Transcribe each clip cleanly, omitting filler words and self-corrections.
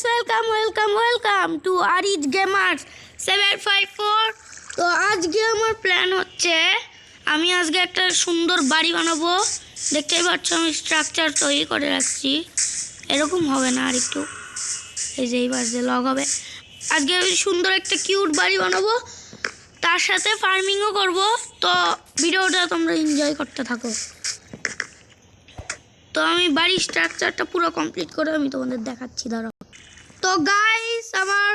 Welcome to Ariz gamers 754। তো আজকে আমার প্ল্যান হচ্ছে আমি আজকে একটা সুন্দর বাড়ি বানাবো। দেখতেই পাচ্ছ আমি স্ট্রাকচার তৈরি করে রাখছি। এরকম হবে না, আর একটু এই যে এইবার যে লগ হবে। আজকে আমি সুন্দর একটা কিউট বাড়ি বানাবো, তার সাথে ফার্মিংও করব। তো ভিডিওটা তোমরা এনজয় করতে থাকো। তো আমি বাড়ির স্ট্রাকচারটা পুরো কমপ্লিট করে আমি তোমাদের দেখাচ্ছি, দাঁড়াও। তো গাইস আমার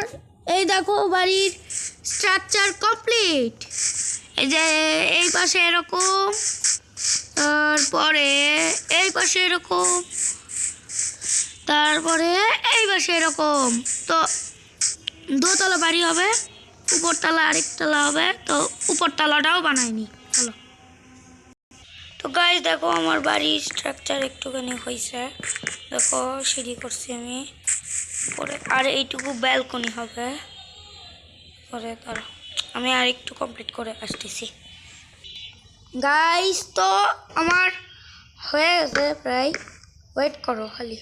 এই দেখো বাড়ির স্ট্রাকচার কমপ্লিট। এই যে এই পাশে এরকম, তারপরে এই পাশে এরকম, তারপরে এই পাশে এরকম। তো দোতলা বাড়ি হবে, উপরতলা আরেকতলা হবে। তো উপরতলাটাও বানাইনি, চলো। তো গাইস দেখো আমার বাড়ির স্ট্রাকচার একটুখানি হয়েছে। দেখো সিঁড়ি করছি আমি পরে, আর এইটুকু ব্যালকনি হবে পরে। তারা আমি আর একটু কমপ্লিট করে আসতেছি গাইস। তো আমার হয়ে গেছে প্রায়, ওয়েট করো খালি,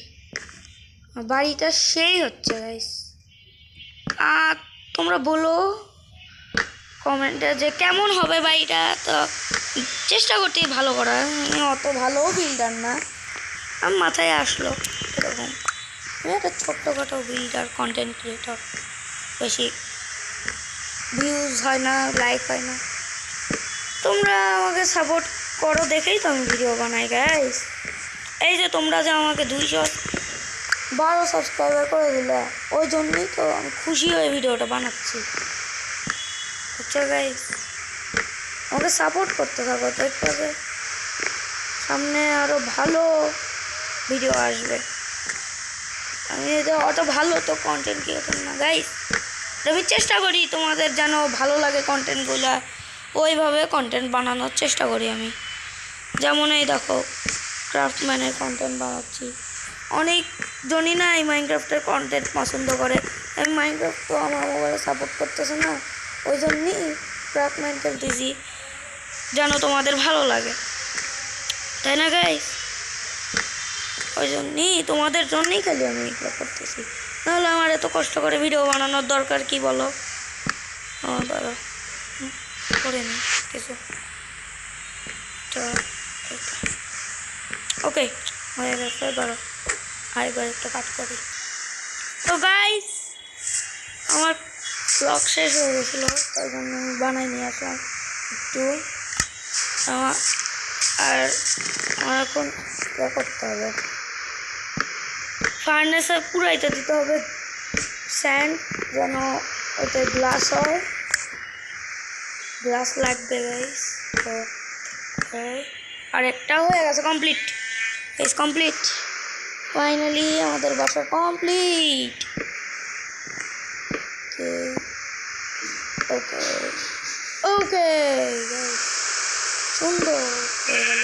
বাড়িটা সেই হচ্ছে গাইস। আর তোমরা বলো কমেন্টে যে কেমন হবে বাড়িটা। তো চেষ্টা করতে ভালো করার, আমি অত ভালো বিল্ডার না, আমার মাথায় আসলো এরকম। আমি একটা ছোট্টখাটো বিল্ডার, কন্টেন্ট ক্রিয়েটর, বেশি ভিউজ হয় না, লাইক হয় না। তোমরা আমাকে সাপোর্ট করো দেখেই তো আমি ভিডিও বানাই গাইস। এই যে তোমরা যে আমাকে 212 সাবস্ক্রাইবার করে দিলে, ওই জন্যই তো আমি খুশি হয়ে ভিডিওটা বানাচ্ছি, বুঝছো গাইস। আমাকে সাপোর্ট করতে থাকো, দেখতে সামনে আরও ভালো ভিডিও আসবে। আমি অত ভালো তো কন্টেন্ট ক্রিয়েটর না গাইস, আমি চেষ্টা করি তোমাদের যেন ভালো লাগে কন্টেন্টগুলো, ওইভাবে কন্টেন্ট বানানোর চেষ্টা করি আমি। যেমন এই দেখো ক্রাফটম্যানের কন্টেন্ট বানাচ্ছি। অনেকজনই না এই মাইনক্রাফটের কন্টেন্ট পছন্দ করে, আমি মাইনক্রাফট তো আমার মোবাইলে সাপোর্ট করতেছে না, ওই জন্যই ক্রাফটম্যান খেলতেছি যেন তোমাদের ভালো লাগে, তাই না গাইস? ওই জন্যই তোমাদের জন্যই খালি আমি এগুলো করতেছি, নাহলে আমার এত কষ্ট করে ভিডিও বানানোর দরকার কি বলো? দাঁড়া করে নি কিছু। ওকে হয়ে গেছে, ধরো আরেকবার একটা কাট করি। তো গাইস আমার ব্লগ শেষ হয়ে গেছিলো, তাই জন্য আমি বানাই নিয়ে আসলাম একটু। আর আমার এখন ইয়ে করতে হবে, ফার্নেসে পুরাইতে দিতে হবে স্যান্ড, যেন ওতে গ্লাস হয়, গ্লাস লাগবে গাইস। তো আর একটা হয়ে গেছে, কমপ্লিট গাইস, কমপ্লিট। ফাইনালি আমাদের বাসা কমপ্লিট। ওকে ওকে গাইস, সুন্দর হয়ে গেল।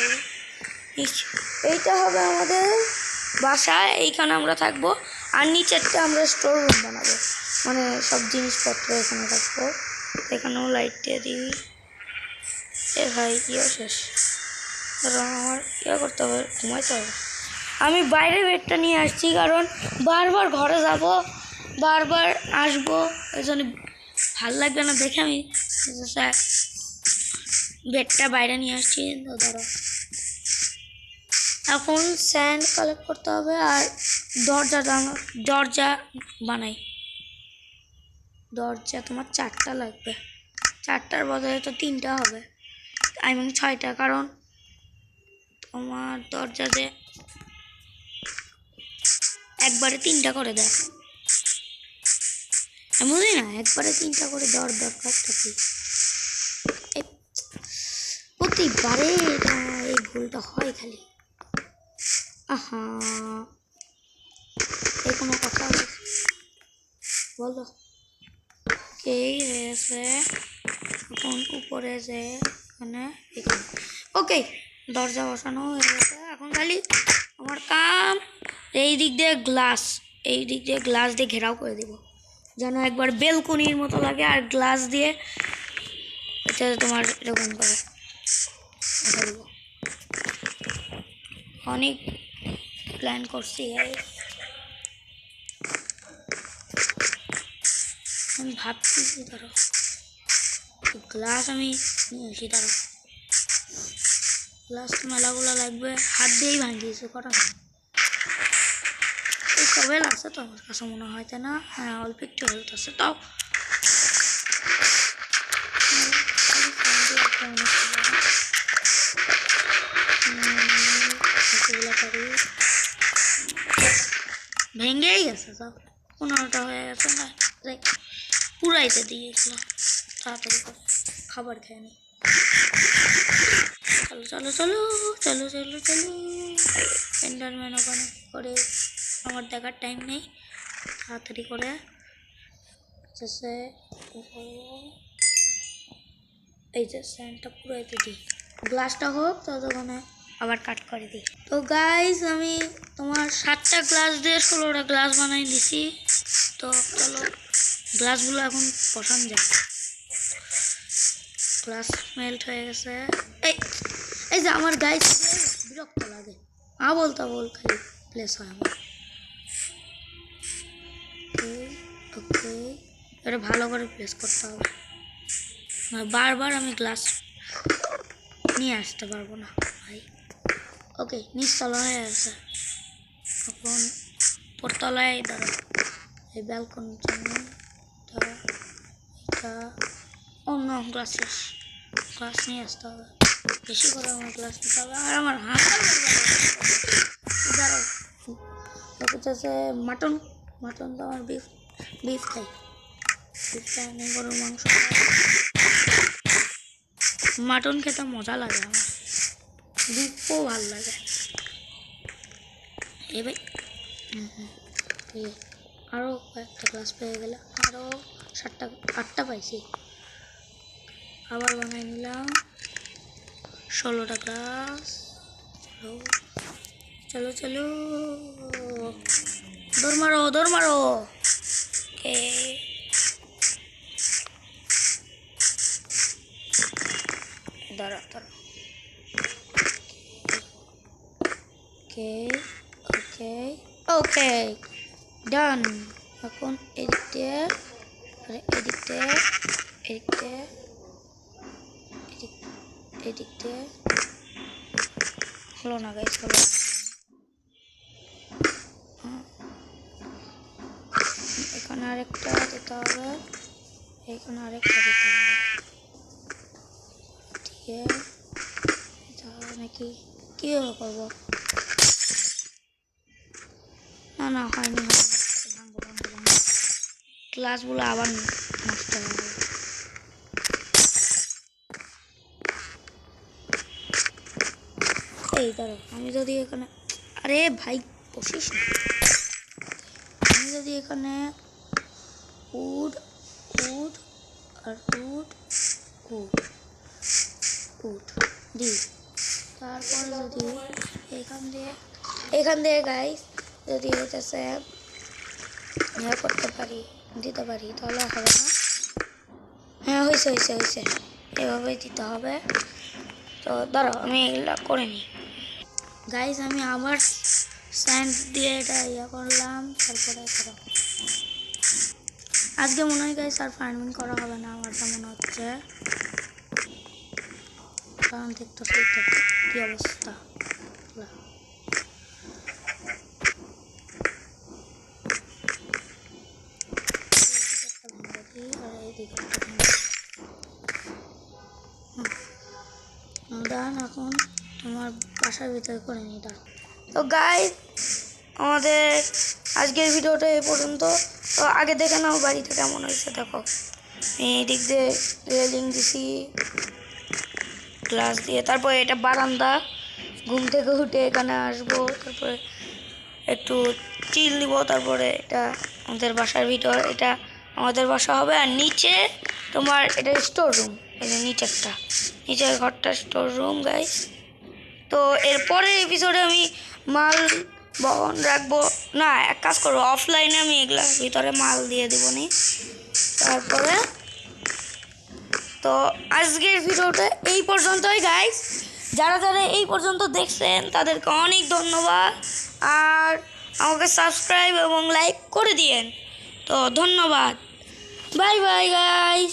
এইটা হবে আমাদের বাসা, এইখানে আমরা থাকবো। আর নিচেরটা আমরা স্টোর রুম বানাবো, মানে সব জিনিসপত্র এখানে রাখবো। এখানেও লাইট দিয়ে দিই। এ ভাই ইয়ে শেষ, আমার ইয়ে করতে হবে, ঘুমাইতে হবে। আমি বাইরে বেডটা নিয়ে আসছি, কারণ বারবার ঘরে যাব, বারবার আসবো, এই জন্য ভাল লাগবে না দেখে আমি বেডটা বাইরে নিয়ে আসছি। তো ধরো এখন স্যান্ড কালেক্ট করতে হবে, আর দরজা বানাই। দরজা তোমার 4টা লাগবে, 4টার বদলে তো 3টা হবে, আই মিন 6টা, কারণ তোমার দরজা যে একবারে 3টা করে দেয়, বুঝলি না, একবারে 3টা করে দেওয়ার দরকারটা কি? প্রতিবারে এটা এই ভুলটা হয় খালি। আহা, এই কোনো কথা বলো? এই হয়েছে এখন উপরে যে এখানে, ওকে দরজা বসানো হয়ে গেছে। এখন খালি আমার কাম এই দিক দিয়ে গ্লাস দিয়ে ঘেরাও করে দেবো, যেন একবার বেলকনির মতো লাগে, আর গ্লাস দিয়ে এটা তোমার এরকম করে দেবো। অনেক প্ল্যান করছি আমি ভাবতেছি ধরো গ্লাস আমি নিয়ে আসি ধরো গ্লাস মেলাগুলো লাগবে হাত দিয়েই ভাঙিয়েছে কটা এই সবেল আছে তো আমার কাছে মনে হয় তাই না হ্যাঁ অল্প একটু হেলথ আছে তাও ভেঙেই গেছে সব 15টা হয়ে গেছে না পুরাইতে দিয়েছিলাম তাড়াতাড়ি করে খাবার খেয়ে নি চলো চলো চলো চলো চলো চলো এন্ডারম্যান ওখানে করে আমার দেখার টাইম নেই তাড়াতাড়ি করে এই যে স্যান্ডটা পুরাইতে দিই গ্লাসটা হোক ততক্ষণে আবার কাট করে দিই তো গাইস আমি তোমার 7টা গ্লাস দিয়ে 16টা গ্লাস বানাই দিছি তো চলো গ্লাসগুলো এখন বসান যায় গ্লাস মেল্ট হয়ে গেছে এই যে আমার গাইস বিরক্ত লাগে বলতে বল খালি প্লেস হয় আমার ওকে এটা ভালো করে প্লেস করতে হবে বারবার আমি গ্লাস নিয়ে আসতে পারবো না ভাই ওকে নিচতলা হয়ে আছে এখন উপরতলায় ধরো এই ব্যালকনির জন্য ধরো এটা অন্য গ্লাস নিয়ে আসতে হবে বেশি করে আমার গ্লাস নিতে হবে আর আমার ধরো হচ্ছে মাটন তো আমার বিফ খাই আমি গরুর মাংস মাটন খেতে মজা লাগে আমার বিফও ভালো লাগে ভাই আরও কয়েকটা গ্লাস পেয়ে গেলে আরও 8টা পাইছি আবার বানাই নিলাম 16টা গ্লাস চলো চলো দৌড় মারো ওকে দাঁড়া ওকে ওকে ওকে ডান এখন এদিক দিয়ে হলো না গাইস হলো এখানে আরেকটা দিতে হবে এখানে আরেকটা দিতে হবে ঠিক আছে নাকি কীভাবে করবো না হয়নি ভাঙবো ক্লাসগুলো আবার নষ্ট হয়ে যাবে এই ধরো আমি যদি এখানে আরে ভাই বসিস না আমি যদি এখানে উড আর উড দিই তারপর যদি এখান দিয়ে গাইস যদি হইতেছে করতে পারি দিতে পারি তাহলে হবে না হ্যাঁ হয়েছে এভাবেই দিতে হবে তো ধরো আমি এগুলো করে নিই গাইস আমি আবার স্যান্ড দিয়ে এটা করলাম তারপরে আজকে মনে হয় গাইস আর ফার্মিং করা হবে না আমার তো মনে হচ্ছে কারণ দেখতে কি অবস্থা এখন তোমার বাসার ভিতরে করে নিই তো গাইস আমাদের আজকের ভিডিওটা এই পর্যন্ত তো আগে দেখে নাও বাড়িটা কেমন হয়েছে দেখো এই দিক দিয়ে রেলিং দিছি গ্লাস দিয়ে তারপরে এটা বারান্দা ঘুম থেকে উঠে এখানে আসবো তারপরে একটু চিল দিব তারপরে এটা আমাদের বাসার ভিতর এটা আমাদের বাসা হবে আর নিচে তোমার এটা স্টোর রুম এই যে নিচের ঘরটা স্টোর রুম গাইস তো এরপরের এপিসোডে আমি মাল বহন রাখবো না এক কাজ করবো অফলাইনে আমি এগুলা ভিতরে মাল দিয়ে দেবো নি তারপরে তো আজকের ভিডিওটা এই পর্যন্তই গাইস যারা এই পর্যন্ত দেখছেন তাদেরকে অনেক ধন্যবাদ আর আমাকে সাবস্ক্রাইব এবং লাইক করে দিয়েন তো ধন্যবাদ। Bye bye guys.